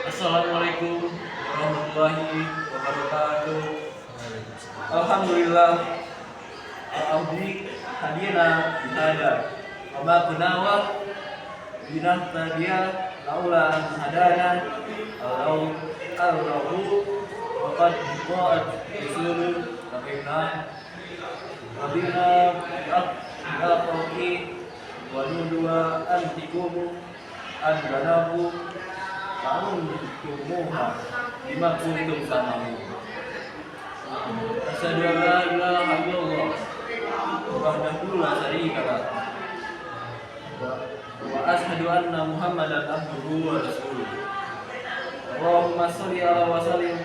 Assalamualaikum warahmatullahi wabarakatuh. Alhamdulillah. Abdi hadina bihada. Wa ma kunna binahtadiya laula an hadana Allahu wa qad ja'at rusulun Rabina aqaqi wa nudwa antikumu an-ganabu ta'untumuha bima kuntum samamu. Asyhadu an la ilaha illallah wahdahu la syarika lah wa asyhadu anna Muhammadan abduhu wa rasuluh. Allahumma shalli wa sallim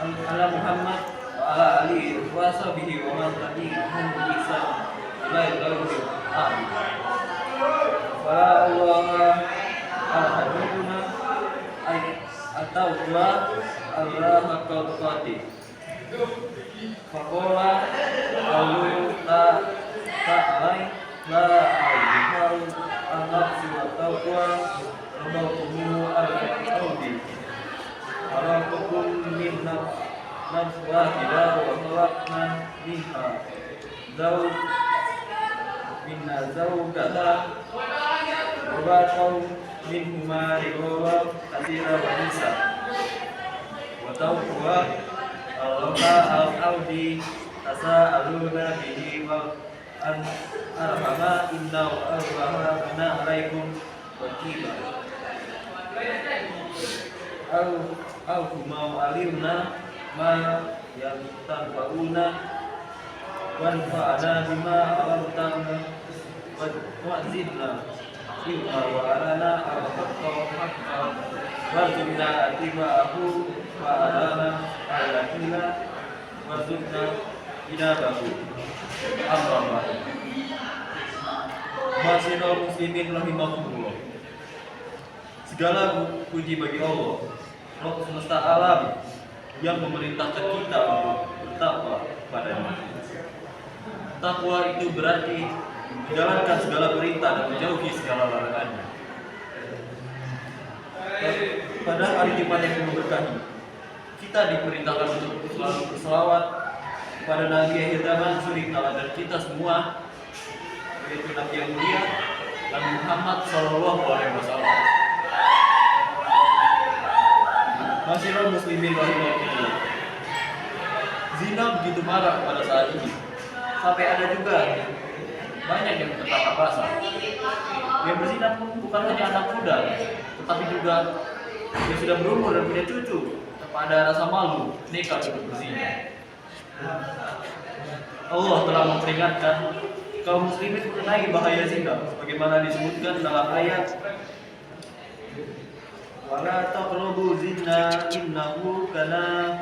ala Muhammad wa ala alihi wa sahbihi wa man tabi'ahum bi ihsan ila yaumil akhir. Wa Allah al-haduna atau Allah hakal tuqati. Faqala qalu ta'alai la al-haru an-nafsu wa taqwa rabbukum al-qawdi rabbukum min nafs wahidah wa khalaqna minha zawjaha wa ba'athaw minhuma rijalan katsiran wa nisaa wa taqwa Allah al-audi tasa'aluna bihi wa an arhama inna arhama kana alaikum wakila au kumau alimna ma yang tanfa'una wanfa'ana bima alamtana wa zidna ilma wa alana al-haqqa warzuqna atiba'ahu wa alana al-lakila warzuqna inabahu. Amma Masyaallah muslimin rahimakumullah. Segala puji bagi Allah, Rabb semesta alam yang memerintahkan kita untuk bertakwa padanya. Takwa itu berarti menjalankan segala perintah dan menjauhi segala larangannya. Pada hari Jumat yang penuh berkah, kita diperintahkan untuk selalu berselawat kepada Nabi akhir zaman, suri teladan kita semua, yaitu Nabi yang mulia Nabi Muhammad Sallallahu Alaihi Wasallam. Masyaallah muslimin rahimahullah. Zina begitu marak pada saat ini, sampai ada juga banyak yang tertangkap basah. Yang berzina pun bukan hanya anak muda, tetapi juga yang sudah berumur dan punya cucu, tanpa ada rasa malu nikah untuk berzina. Allah telah memperingatkan kaum muslimin mengenai bahaya zina, sebagaimana disebutkan dalam ayat wala taqrabu zina innahu kana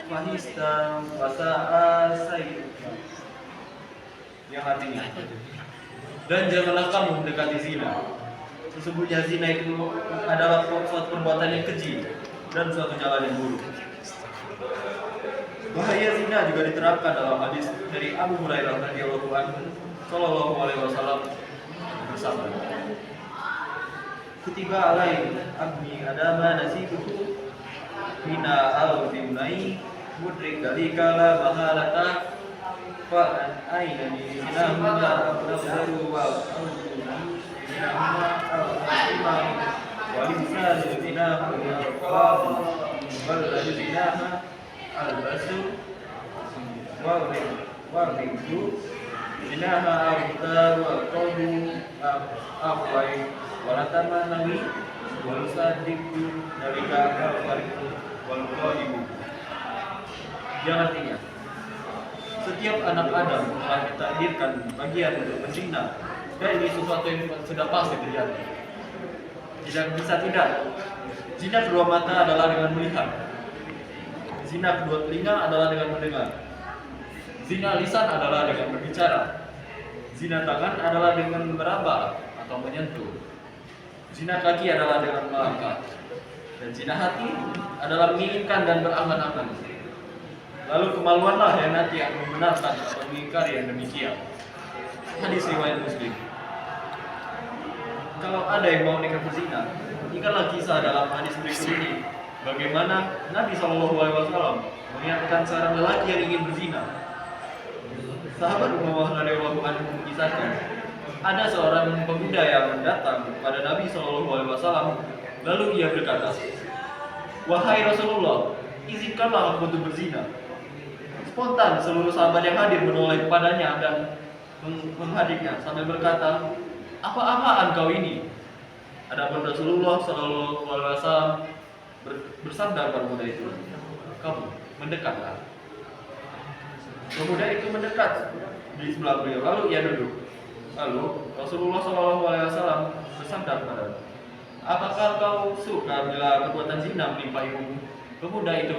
fahistan wa sa'a sayyida, yang artinya dan janganlah kamu mendekati zina, sesungguhnya zina itu adalah suatu perbuatan yang keji dan suatu jalan yang buruk. Bahaya zina juga diterapkan dalam hadis dari Abu Hurairah radhiyallahu anhu sallallahu alaihi wasallam bersabda, kutiba alai abni adama nasibuhu mina al-dimnai mudrik dalika la mahalata fa an ainani sinahuma nafsaru wa al-qulani sinahuma al-qimam wa linsanu sinahu al-qalam wal ladinaha al-basu warridu sinaha al-taru al-qawdu afwai walatama nawi walusadiku dalika al-fariku wal-qawdibu. Yang artinya, setiap anak Adam telah ditakdirkan bagian untuk berzina, dan ini sesuatu yang sudah pasti terjadi. Tidak bisa tidak. Zina kedua mata adalah dengan melihat. Zina kedua telinga adalah dengan mendengar. Zina lisan adalah dengan berbicara. Zina tangan adalah dengan meraba atau menyentuh. Zina kaki adalah dengan melangkah. Dan zina hati adalah menginginkan dan berangan-angan. Lalu kemaluanlah yang nanti akan membenarkan atau mengingkari yang demikian. Hadis riwayat Muslim. Kalau ada yang mau nikah berzina, Perhatikanlah kisah dalam hadis berikut ini, bagaimana Nabi SAW mengingatkan seorang lelaki yang ingin berzina. Sahabat Umar radhiyallahu anhu mengisahkan, ada seorang pemuda yang datang kepada Nabi SAW, lalu ia berkata, "Wahai Rasulullah, izinkanlah aku untuk berzina." Spontan seluruh sahabat yang hadir menoleh kepadanya dan menghadiknya sambil berkata, "Apa-apaan kau ini?" Adapun Rasulullah SAW bersabda kepada pemuda itu, "Kamu mendekatlah." Pemuda itu mendekat di sebelah beliau, lalu ia duduk. Lalu Rasulullah SAW bersabda kepadanya, "Apakah kau suka bila perbuatan zina menimpa ibumu?" Pemuda itu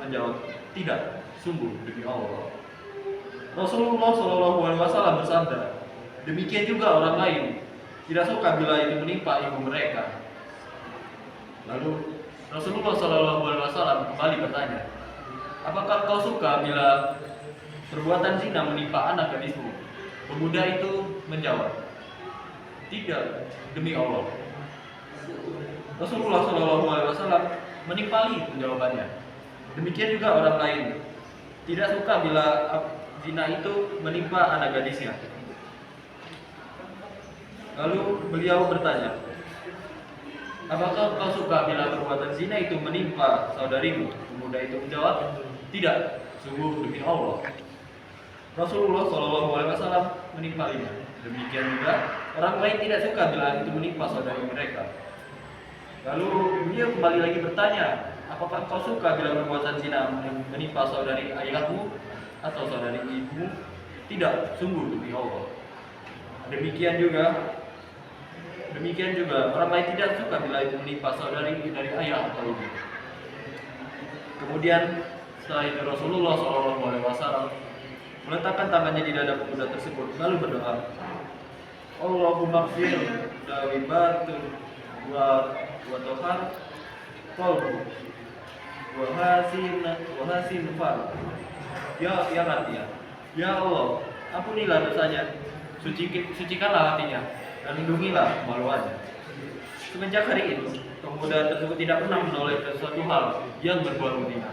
menjawab, "Tidak, sungguh demi Allah." Rasulullah SAW bersabda, "Demikian juga orang lain tidak suka bila itu menimpa ibu mereka." Lalu Rasulullah SAW kembali bertanya, "Apakah kau suka bila perbuatan zina menimpa anak gadismu?" Pemuda itu menjawab, "Tidak, demi Allah." Rasulullah SAW menimpali penjawabannya. Demikian juga orang lain tidak suka bila zina itu menimpa anak gadisnya. Lalu beliau bertanya, "Apakah kau suka bila perbuatan zina itu menimpa saudarimu?" Pemuda itu menjawab, "Tidak, sungguh demi Allah." Rasulullah SAW menimpalinya. Demikian juga orang lain tidak suka bila itu menimpa saudari mereka. Lalu beliau kembali lagi bertanya, "Apakah kau suka bila perbuatan zina menimpa saudari ayahmu atau saudari ibumu?" "Tidak, sungguh demi Allah." Demikian juga orang lain tidak suka bila itu menimpa saudari dari ayah atau ibu. Kemudian setelah itu Rasulullah SAW meletakkan tangannya di dada pemuda tersebut lalu berdoa, "Allahumma fir dawi batul wa tohar qalbu wa hasin far." Yang artinya, "Ya Allah, ampunilah dosanya, sucikanlah hatinya, dan lindungilah kemaluannya." Semenjak hari itu, pemuda tersebut tidak pernah menoleh ke suatu hal yang berbau zina.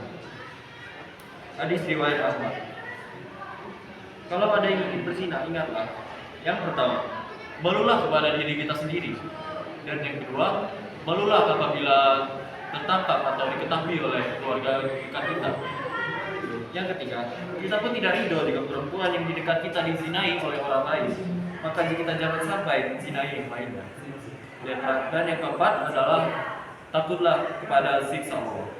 Hadis riwayat Ahmad. Kalau ada yang ingin berzina, ingatlah, yang pertama, malulah kepada diri kita sendiri, dan yang kedua, malulah apabila tertangkap atau diketahui oleh keluarga dekat kita. Yang ketiga, kita pun tidak ridho dengan perempuan yang di dekat kita dizinai oleh orang lain, maka kita jangan sampai dizinai yang lainnya. Dan yang keempat adalah takutlah kepada siksa Allah.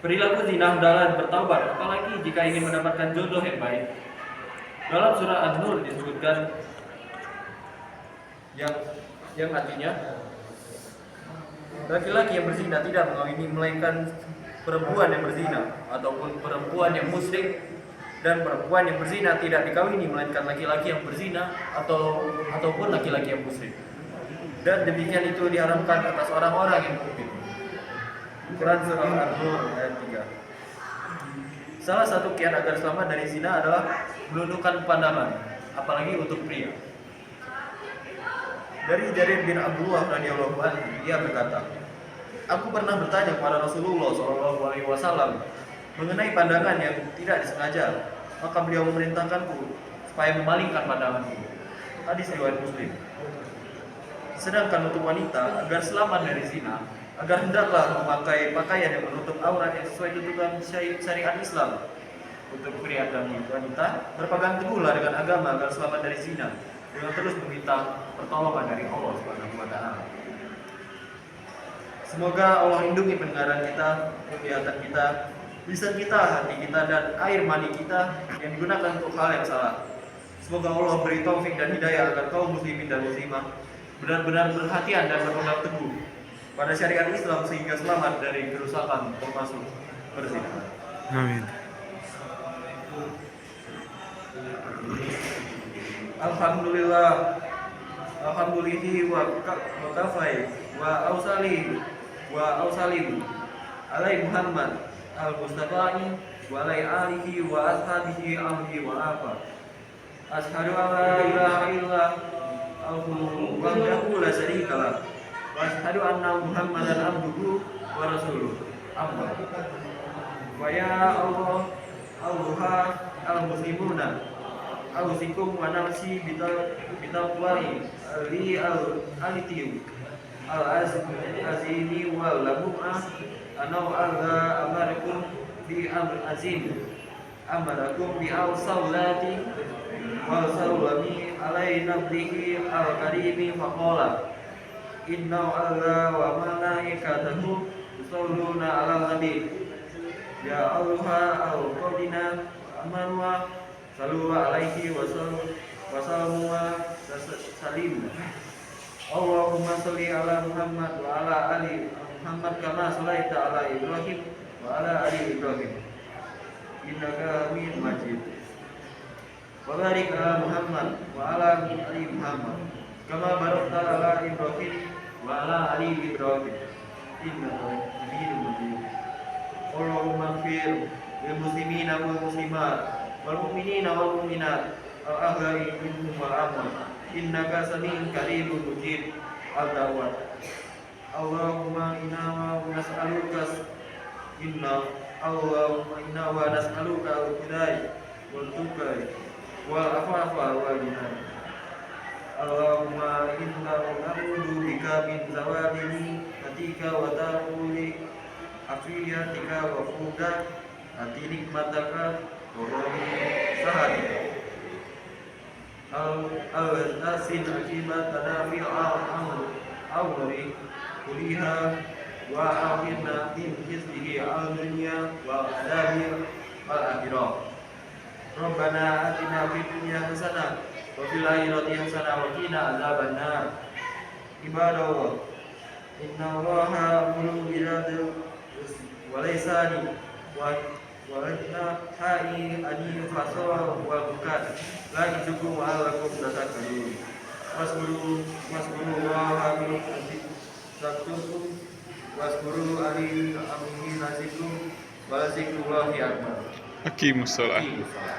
Perilaku zina hendaklah bertaubat, apalagi jika ingin mendapatkan jodoh yang baik. Dalam surah An-Nur disebutkan yang artinya, laki-laki yang berzina tidak mengawini melainkan perempuan yang berzina ataupun perempuan yang musyrik, dan perempuan yang berzina tidak dikawini melainkan laki-laki yang berzina ataupun laki-laki yang musyrik. Dan demikian itu diharamkan atas orang-orang yang mukmin. Quran surah An-Nur ayat 3. Salah satu kiat agar selamat dari zina adalah menundukkan pandangan, apalagi untuk pria. Dari Jarir bin Abdullah radhiyallahu anhu, ia berkata, "Aku pernah bertanya kepada Rasulullah SAW mengenai pandangan yang tidak disengaja, maka beliau memerintahkanku supaya memalingkan pandanganku." Hadis riwayat Muslim. Sedangkan untuk wanita, agar selamat dari zina, agar hendaklah memakai pakaian yang menutup aurat yang sesuai tuntunan syariat Islam. Untuk pria dan wanita, berpegang teguhlah dengan agama agar selamat dari zina, dengan terus meminta pertolongan dari Allah Subhanahu wa taala. Semoga Allah lindungi pendengaran kita, penglihatan kita, lisan kita, hati kita, dan air mani kita yang digunakan untuk hal yang salah. Semoga Allah beri taufik dan hidayah agar kaum muslimin dan muslimah benar-benar perhatian dan berpegang teguh pada syariat Islam sehingga selamat dari kerusakan termasuk perzinahan. Amin. Alhamdulillah, alhamdulillahi wa kafai wa ausalim alai Muhammad al-Mustafai wa alai alihi wa ashabihi amhi wa afa. Ashhadu an la ilaha illa Allah wahdahu la syarika lah wa asyhadu anna Muhammadan abduhu wa rasuluh. Amma. Wa ya Allah, al-muslimuna ausikum wa nafsi bitaqwa'i al-alitiu al-azimi wal labum'ah anau aga amarakum bi amr azim amarakum bi al-sawlati wal sawlami alaina bihi al-karimi faqala inna Allah wa malaikatahu yusalluna ala nabi ya Allah al-qadina amanwa sallu alaihi wa sallamu salim. Allahumma sholli ala Muhammad wa ala ali Muhammad kama shallaita ala Ibrahim wa ala ali Ibrahim innaka Hamidum Majid. Wa barik ala Muhammad wa ala ali Muhammad kama barakta ala Ibrahim wa ala ali Ibrahim innaka Hamidum Majid. Allahumma ighfir lil muslimina wal muslimat wal mu'minina wal mu'minat al ahya'i minhum wal amwat innaka sami'un qaribun mujib al da'wat. Allahumma inna wa nas'aluka al hidayah wal tuqa wal afafa wal ghina. Allahumma inna na'udzu bika min zawali ni'matika wa ta'uli afiyatika wa fuda hati nikmataka wa sahatika al-asin akibat tadafi al-amri kuliha wa akhirna min hizbihi al-dunya wa adabi al-akhirah. Rabbana atina fid dunya hasanah wa fil akhirati hasanah wa qina adzabannar. Ibadallah, inna Allaha ya'muru bil adli wal ihsani wa hai ani faswa wa bukat la izukum wa alakum tadakkarun wasburu wa min sabtukum wasburu ali amin nasikum wa zikrullahi akbar. Hakimus shalah.